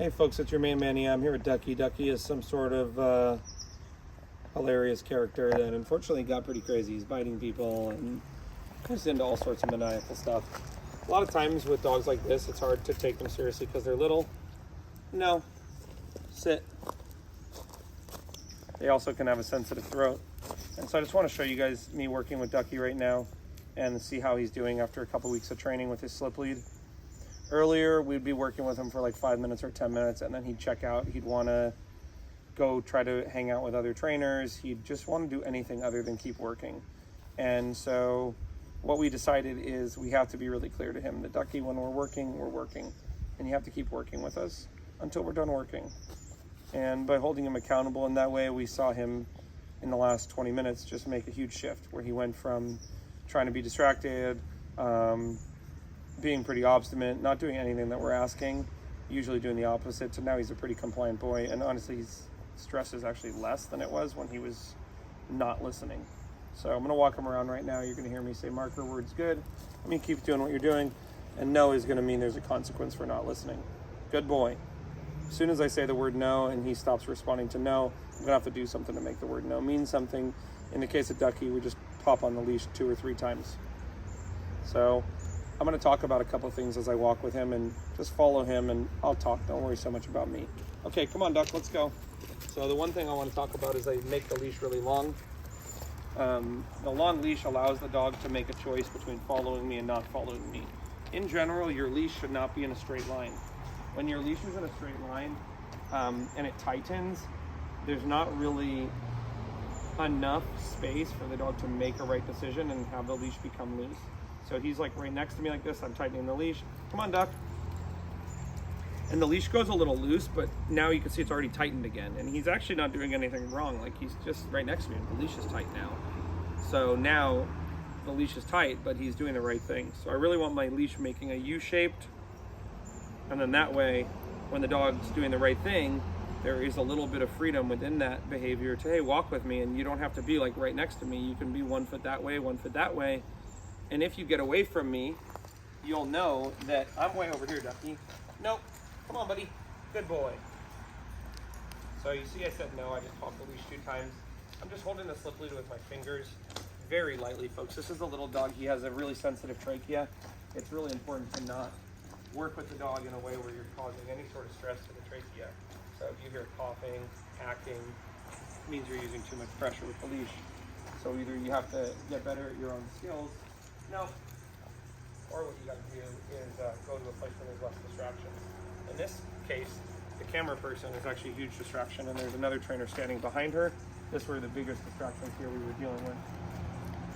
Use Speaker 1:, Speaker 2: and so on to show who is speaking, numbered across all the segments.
Speaker 1: Hey folks, it's your main man. I'm here with Ducky. Ducky is some sort of hilarious character that unfortunately got pretty crazy. He's biting people and he's into all sorts of maniacal stuff. A lot of times with dogs like this, it's hard to take them seriously because they're little. No, sit. They also can have a sensitive throat. And so I just want to show you guys me working with Ducky right now and see how he's doing after a couple weeks of training with his slip lead. Earlier, we'd be working with him for like 5 minutes or 10 minutes, and then he'd check out. He'd want to go try to hang out with other trainers. He'd just want to do anything other than keep working. And so what we decided is we have to be really clear to him that Ducky, when we're working, and you have to keep working with us until we're done working. And by holding him accountable in that way, we saw him in the last 20 minutes just make a huge shift where he went from trying to be distracted, being pretty obstinate, not doing anything that we're asking, usually doing the opposite, to now he's a pretty compliant boy. And honestly, his stress is actually less than it was when he was not listening. So I'm gonna walk him around right now. You're gonna hear me say marker words good. I mean, keep doing what you're doing. And no is gonna mean there's a consequence for not listening. Good boy. As soon as I say the word no and he stops responding to no, I'm gonna have to do something to make the word no mean something. In the case of Ducky, we just pop on the leash 2 or 3 times. So I'm going to talk about a couple of things as I walk with him, and just follow him and I'll talk. Don't worry so much about me. Okay, come on, Duck, let's go. So the one thing I want to talk about is I make the leash really long. The long leash allows the dog to make a choice between following me and not following me. In general, your leash should not be in a straight line. When your leash is in a straight line and it tightens, there's not really enough space for the dog to make a right decision and have the leash become loose. So he's like right next to me like this, I'm tightening the leash. Come on, Duck. And the leash goes a little loose, but now you can see it's already tightened again. And he's actually not doing anything wrong. Like, he's just right next to me. The leash is tight now. So now the leash is tight, but he's doing the right thing. So I really want my leash making a U-shaped. And then that way, when the dog's doing the right thing, there is a little bit of freedom within that behavior to, hey, walk with me. And you don't have to be like right next to me. You can be 1 foot that way, 1 foot that way. And if you get away from me, you'll know that I'm way over here, Ducky. Nope. Come on, buddy. Good boy. So you see I said no. I just popped the leash 2 times. I'm just holding the slip lead with my fingers very lightly, folks. This is a little dog. He has a really sensitive trachea. It's really important to not work with the dog in a way where you're causing any sort of stress to the trachea. So if you hear coughing, hacking, it means you're using too much pressure with the leash. So either you have to get better at your own skills, no, or what you got to do is go to a place where there's less distractions. In this case, the camera person is actually a huge distraction, and there's another trainer standing behind her. This were the biggest distractions here we were dealing with.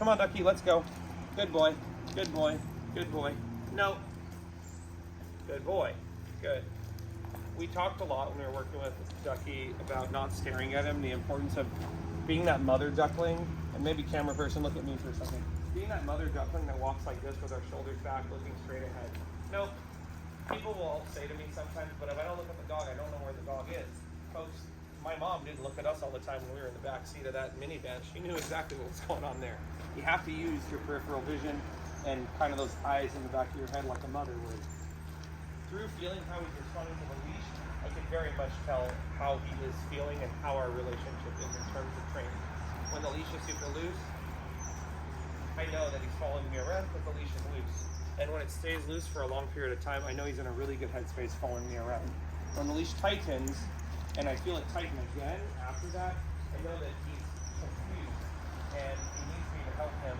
Speaker 1: Come on, Ducky, let's go. Good boy, good boy, good boy. No. Good boy, good. We talked a lot when we were working with Ducky about not staring at him, the importance of being that mother duckling, and maybe camera person, look at me for a second. Being that mother duckling that walks like this with our shoulders back, looking straight ahead. No, people will say to me sometimes, but if I don't look at the dog, I don't know where the dog is. Folks, my mom didn't look at us all the time when we were in the back seat of that minivan. She knew exactly what was going on there. You have to use your peripheral vision and kind of those eyes in the back of your head like a mother would. Through feeling how he's responding to the leash, I can very much tell how he is feeling and how our relationship is in terms of training. When the leash is super loose, I know that he's following me around because the leash is loose. And when it stays loose for a long period of time, I know he's in a really good headspace following me around. When the leash tightens, and I feel it tighten again after that, I know that he's confused and he needs me to help him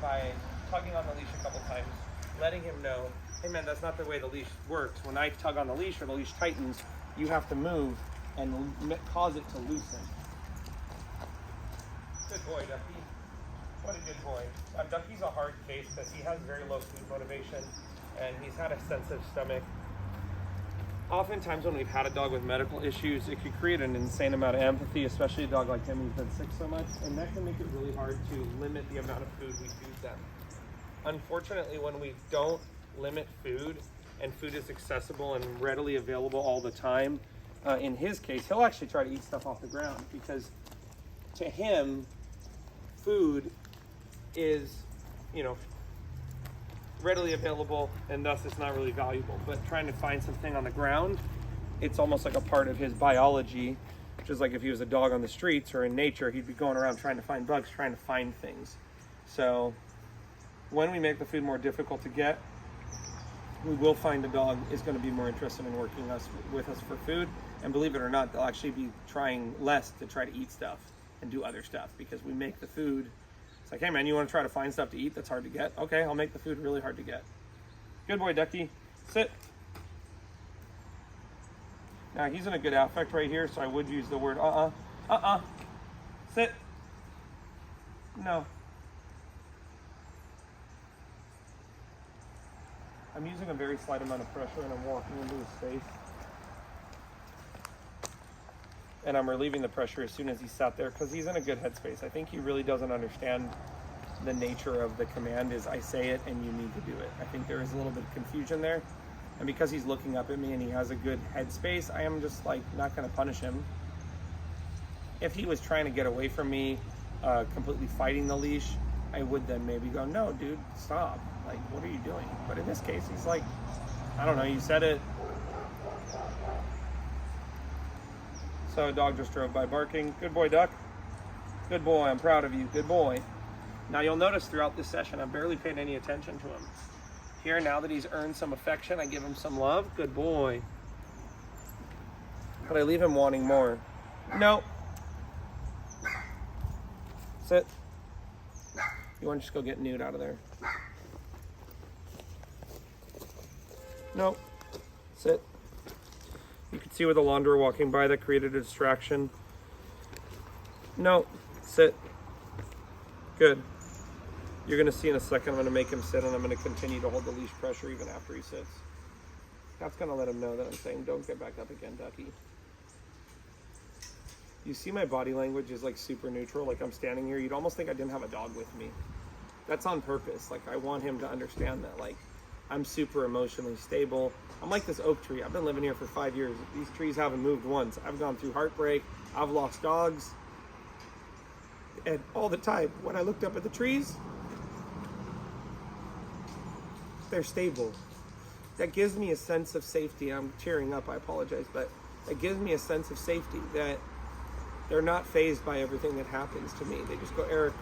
Speaker 1: by tugging on the leash a couple times, letting him know, hey man, that's not the way the leash works. When I tug on the leash or the leash tightens, you have to move and cause it to loosen. Good boy, Ducky. What a good boy. Ducky's a hard case because he has very low food motivation and he's had a sensitive stomach. Oftentimes when we've had a dog with medical issues, it could create an insane amount of empathy, especially a dog like him who's been sick so much, and that can make it really hard to limit the amount of food we feed them. Unfortunately, when we don't limit food and food is accessible and readily available all the time, in his case, he'll actually try to eat stuff off the ground because to him, food is, readily available and thus it's not really valuable. But trying to find something on the ground it's almost like a part of his biology, just like if he was a dog on the streets or in nature, he'd be going around trying to find bugs, trying to find things. So when we make the food more difficult to get, we will find a dog is going to be more interested in working with us for food. And believe it or not, they'll actually be trying less to try to eat stuff and do other stuff because we make the food. It's like, hey man, you want to try to find stuff to eat that's hard to get? Okay, I'll make the food really hard to get. Good boy, Ducky. Sit. Now he's in a good affect right here, so I would use the word sit. No. I'm using a very slight amount of pressure and I'm walking into his space. And I'm relieving the pressure as soon as he sat there because he's in a good headspace. I think he really doesn't understand the nature of the command is I say it and you need to do it. I think there is a little bit of confusion there. And because he's looking up at me and he has a good headspace, I am just like not going to punish him. If he was trying to get away from me, completely fighting the leash, I would then maybe go, no, dude, stop. Like, what are you doing? But in this case, he's like, I don't know, you said it. So a dog just drove by barking. Good boy, Duck. Good boy, I'm proud of you. Good boy. Now you'll notice throughout this session, I'm barely paying any attention to him. Here, now that he's earned some affection, I give him some love. Good boy. But I leave him wanting more. No. Sit. You want to just go get Newt out of there? No. Sit. You can see with the launderer walking by that created a distraction. No. Sit. Good. You're going to see in a second I'm going to make him sit and I'm going to continue to hold the leash pressure even after he sits. That's going to let him know that I'm saying don't get back up again, Ducky. You see my body language is like super neutral, like I'm standing here. You'd almost think I didn't have a dog with me. That's on purpose. Like I want him to understand that like I'm super emotionally stable. I'm like this oak tree. I've been living here for 5 years. These trees haven't moved once. I've gone through heartbreak. I've lost dogs. And all the time when I looked up at the trees, they're stable. That gives me a sense of safety. I'm tearing up, I apologize, but it gives me a sense of safety that they're not fazed by everything that happens to me. They just go, Eric,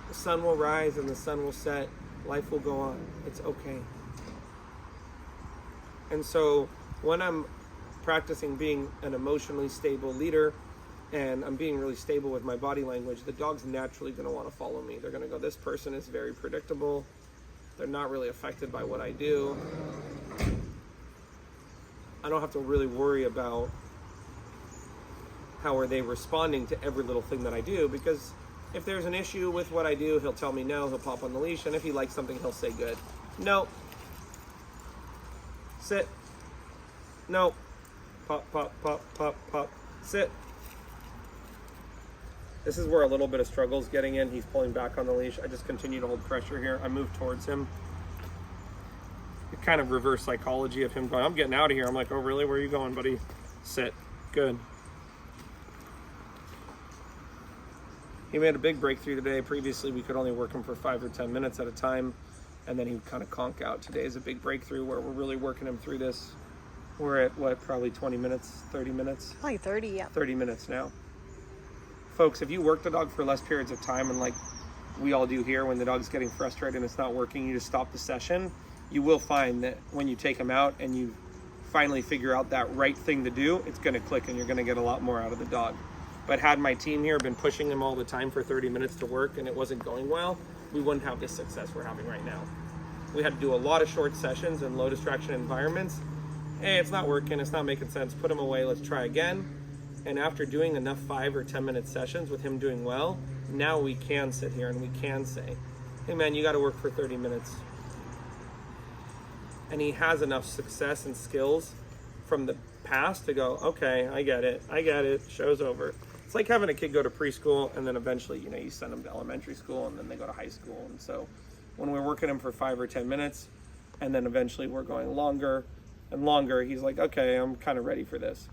Speaker 1: the sun will rise and the sun will set. Life will go on. It's okay. And so when I'm practicing being an emotionally stable leader and I'm being really stable with my body language, the dog's naturally going to want to follow me. They're going to go, this person is very predictable. They're not really affected by what I do. I don't have to really worry about how are they responding to every little thing that I do, because if there's an issue with what I do, he'll tell me no, he'll pop on the leash, and if he likes something, he'll say good. No. Sit. No. Pop, pop, pop, pop, pop. Sit. This is where a little bit of struggle is getting in. He's pulling back on the leash. I just continue to hold pressure here. I move towards him. It kind of reverse psychology of him going, I'm getting out of here. I'm like, oh, really? Where are you going, buddy? Sit. Good. He made a big breakthrough today. Previously, we could only work him for 5 or 10 minutes at a time, and then he would kind of conk out. Today is a big breakthrough where we're really working him through this. We're at, what, probably 20 minutes, 30 minutes?
Speaker 2: Like 30, yeah.
Speaker 1: 30 minutes now. Folks, if you work the dog for less periods of time, and like we all do here, when the dog's getting frustrated and it's not working, you just stop the session, you will find that when you take him out and you finally figure out that right thing to do, it's going to click and you're going to get a lot more out of the dog. But had my team here been pushing him all the time for 30 minutes to work and it wasn't going well, we wouldn't have this success we're having right now. We had to do a lot of short sessions in low distraction environments. Hey, it's not working, it's not making sense, put him away, let's try again. And after doing enough 5 or 10 minute sessions with him doing well, now we can sit here and we can say, hey man, you got to work for 30 minutes. And he has enough success and skills from the past to go, okay, I get it, show's over. It's like having a kid go to preschool and then eventually, you send them to elementary school and then they go to high school. And so when we're working him for 5 or 10 minutes and then eventually we're going longer and longer, he's like, okay, I'm kind of ready for this.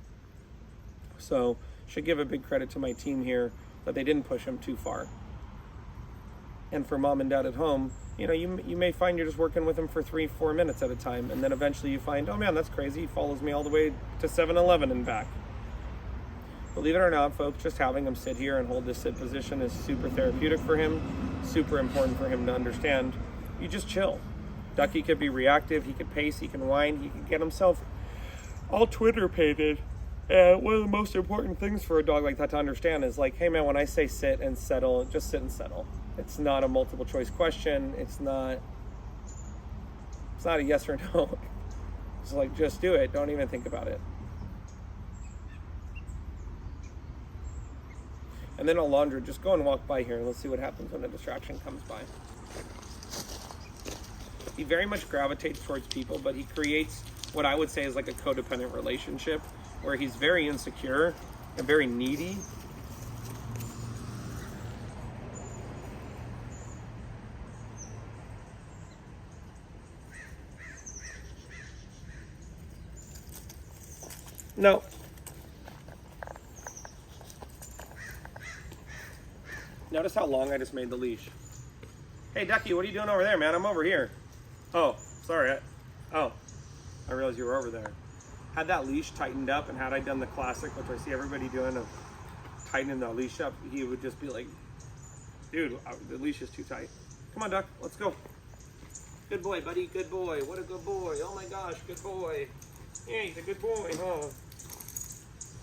Speaker 1: So should give a big credit to my team here that they didn't push him too far. And for mom and dad at home, you may find you're just working with him for 3-4 minutes at a time, and then eventually you find, oh man, that's crazy, he follows me all the way to 7-Eleven and back. Believe it or not, folks, just having him sit here and hold this sit position is super therapeutic for him, super important for him to understand. You just chill. Ducky could be reactive, he could pace, he can whine, he could get himself all Twitter pated. And one of the most important things for a dog like that to understand is like, hey man, when I say sit and settle, just sit and settle. It's not a multiple choice question. It's not a yes or no. It's like, just do it. Don't even think about it. And then Alondra, just go and walk by here and let's see what happens when a distraction comes by. He very much gravitates towards people, but he creates what I would say is like a codependent relationship where he's very insecure and very needy. No. Notice how long I just made the leash. Hey, Ducky, what are you doing over there, man? I'm over here. Oh, sorry. I realized you were over there. Had that leash tightened up, and had I done the classic, which I see everybody doing, of tightening the leash up, he would just be like, dude, the leash is too tight. Come on, Duck, let's go. Good boy, buddy, good boy. What a good boy. Oh my gosh, good boy. Yeah, he's a good boy, huh?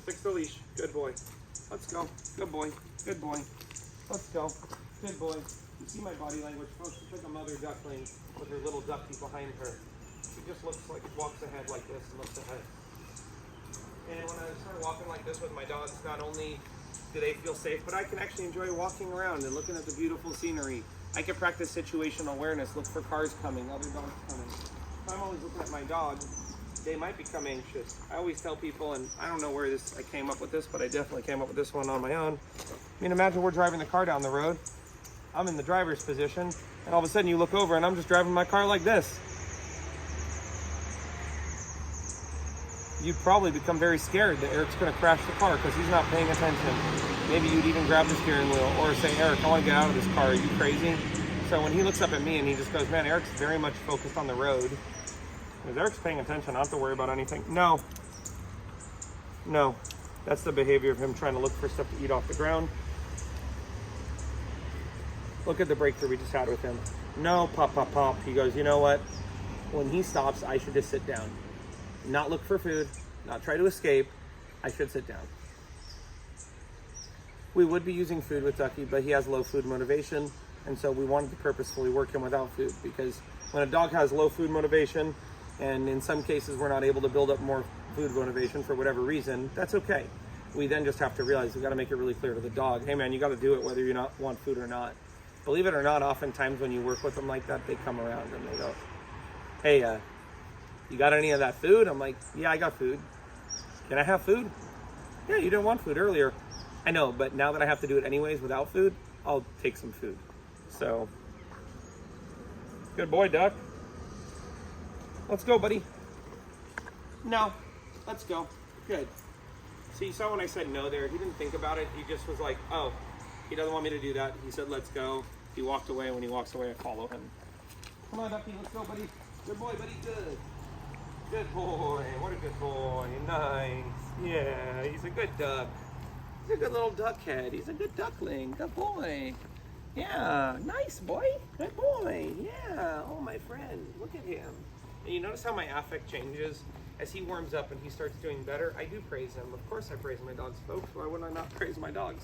Speaker 1: Fix the leash. Good boy. Let's go. Good boy. Good boy. Let's go. Good boy. You see my body language, folks? It's like a mother duckling with her little ducky behind her. She just looks like, walks ahead like this and looks ahead. And when I start walking like this with my dogs, not only do they feel safe, but I can actually enjoy walking around and looking at the beautiful scenery. I can practice situational awareness, look for cars coming, other dogs coming. If I'm always looking at my dog, they might become anxious. I always tell people, and I don't know where I came up with this, but I definitely came up with this one on my own. I mean, imagine we're driving the car down the road. I'm in the driver's position, and all of a sudden you look over and I'm just driving my car like this. You'd probably become very scared that Eric's gonna crash the car because he's not paying attention. Maybe you'd even grab the steering wheel or say, Eric, I wanna get out of this car, are you crazy? So when he looks up at me and he just goes, man, Eric's very much focused on the road. Because Eric's paying attention, I don't have to worry about anything. No, that's the behavior of him trying to look for stuff to eat off the ground. Look at the breakthrough we just had with him. No, pop, pop, pop. He goes, you know what? When he stops, I should just sit down. Not look for food, not try to escape. I should sit down. We would be using food with Ducky, but he has low food motivation. And so we wanted to purposefully work him without food, because when a dog has low food motivation, and in some cases we're not able to build up more food motivation for whatever reason, that's okay. We then just have to realize we got to make it really clear to the dog, hey man, you got to do it whether you not want food or not. Believe it or not, oftentimes when you work with them like that, they come around and they go, hey, you got any of that food? I'm like, yeah, I got food. Can I have food? Yeah, you didn't want food earlier. I know, but now that I have to do it anyways without food, I'll take some food. So, good boy, Duck. Let's go, buddy. No, let's go. Good. See, you saw when I said no there, he didn't think about it. He just was like, oh, he doesn't want me to do that. He said, let's go. He walked away. When he walks away, I follow him. Come on, Ducky, let's go, buddy. Good boy, buddy, good. Good boy. What a good boy. Nice. Yeah, he's a good duck. He's a good little duck head. He's a good duckling. Good boy. Yeah, nice boy. Good boy. Yeah. Oh, my friend. Look at him. And you notice how my affect changes as he warms up and he starts doing better? I do praise him. Of course I praise my dogs, folks. Why wouldn't I not praise my dogs?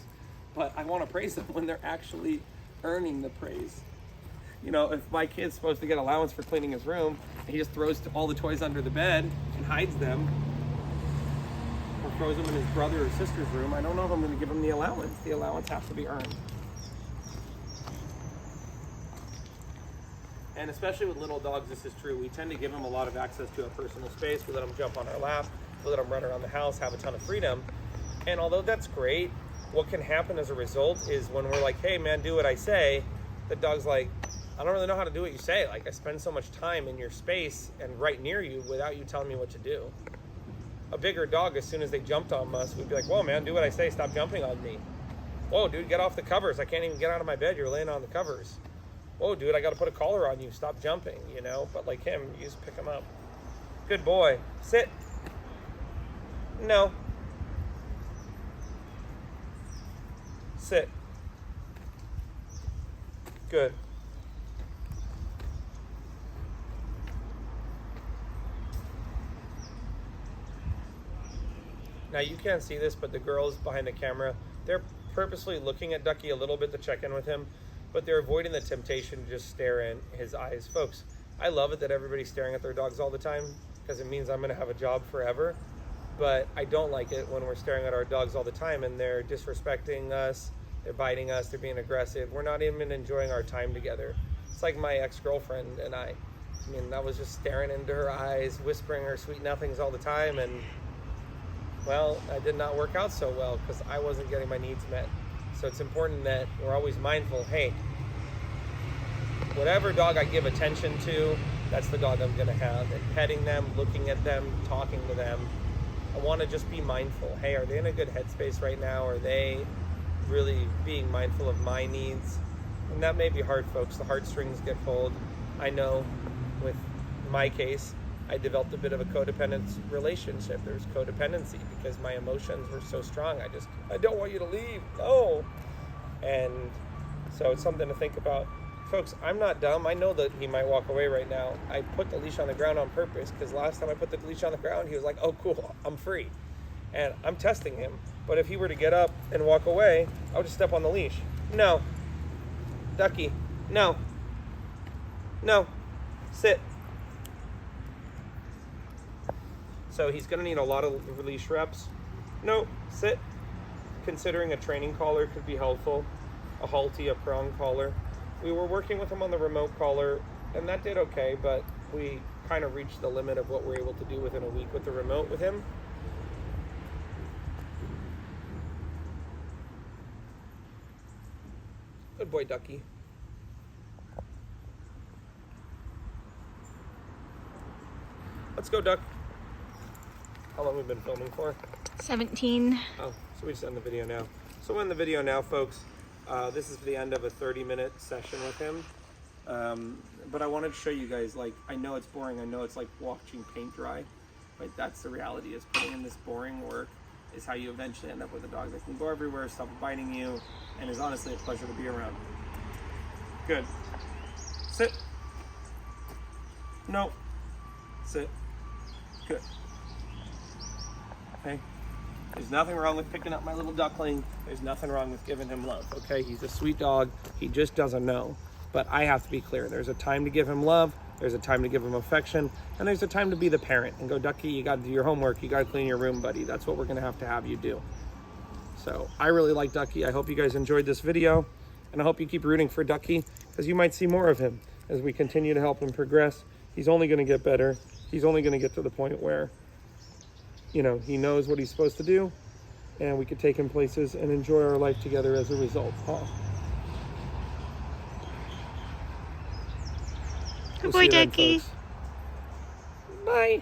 Speaker 1: But I want to praise them when they're actually earning the praise. You know, if my kid's supposed to get allowance for cleaning his room, and he just throws all the toys under the bed and hides them, or throws them in his brother or sister's room, I don't know if I'm going to give him the allowance. The allowance has to be earned. And especially with little dogs, this is true. We tend to give them a lot of access to a personal space. We let them jump on our lap. We let them run around the house, have a ton of freedom. And although that's great, what can happen as a result is when we're like, hey man, do what I say, the dog's like, I don't really know how to do what you say. Like, I spend so much time in your space and right near you without you telling me what to do. A bigger dog, as soon as they jumped on us, we'd be like, whoa man, do what I say, stop jumping on me. Whoa dude, get off the covers. I can't even get out of my bed, you're laying on the covers. whoa, dude, I got to put a collar on you. Stop jumping, you know? But like him, you just pick him up. Good boy. Sit. No. Sit. Good. Now you can't see this, but the girls behind the camera, they're purposely looking at Ducky a little bit to check in with him, but they're avoiding the temptation to just stare in his eyes. Folks, I love it that everybody's staring at their dogs all the time because it means I'm going to have a job forever, but I don't like it when we're staring at our dogs all the time and they're disrespecting us, they're biting us, they're being aggressive. We're not even enjoying our time together. It's like my ex-girlfriend and I mean, I was just staring into her eyes, whispering her sweet nothings all the time, and well, that did not work out so well because I wasn't getting my needs met. So it's important that we're always mindful, hey, whatever dog I give attention to, that's the dog I'm gonna have. And petting them, looking at them, talking to them, I wanna just be mindful. Hey, are they in a good headspace right now? Are they really being mindful of my needs? And that may be hard, folks. The heartstrings get pulled. I know with my case, I developed a bit of a codependent relationship. There's codependency because my emotions were so strong. I don't want you to leave. No. And so it's something to think about. Folks, I'm not dumb. I know that he might walk away right now. I put the leash on the ground on purpose because last time I put the leash on the ground, he was like, oh, cool, I'm free. And I'm testing him. But if he were to get up and walk away, I would just step on the leash. No. Ducky, no. No. Sit. So he's going to need a lot of release reps. No, sit. Considering a training collar could be helpful. A halty, a prong collar. We were working with him on the remote collar, and that did okay, but we kind of reached the limit of what we're able to do within a week with the remote with him. Good boy, Ducky. Let's go, Duck. How long have we been filming for?
Speaker 2: 17.
Speaker 1: Oh, so we just end the video now. So we're in the video now, folks. This is the end of a 30-minute session with him. But I wanted to show you guys, like, I know it's boring. I know it's like watching paint dry. But that's the reality, is putting in this boring work is how you eventually end up with a dog that can go everywhere, stop biting you, and is honestly a pleasure to be around. Good. Sit. No. Sit. Good. Okay. There's nothing wrong with picking up my little duckling. There's nothing wrong with giving him love. Okay, he's a sweet dog. He just doesn't know. But I have to be clear. There's a time to give him love. There's a time to give him affection. And there's a time to be the parent and go, Ducky, you got to do your homework. You got to clean your room, buddy. That's what we're going to have you do. So I really like Ducky. I hope you guys enjoyed this video. And I hope you keep rooting for Ducky because you might see more of him as we continue to help him progress. He's only going to get better. He's only going to get to the point where, you know, he knows what he's supposed to do, and we could take him places and enjoy our life together as a result.
Speaker 2: Good boy, Ducky.
Speaker 1: Bye.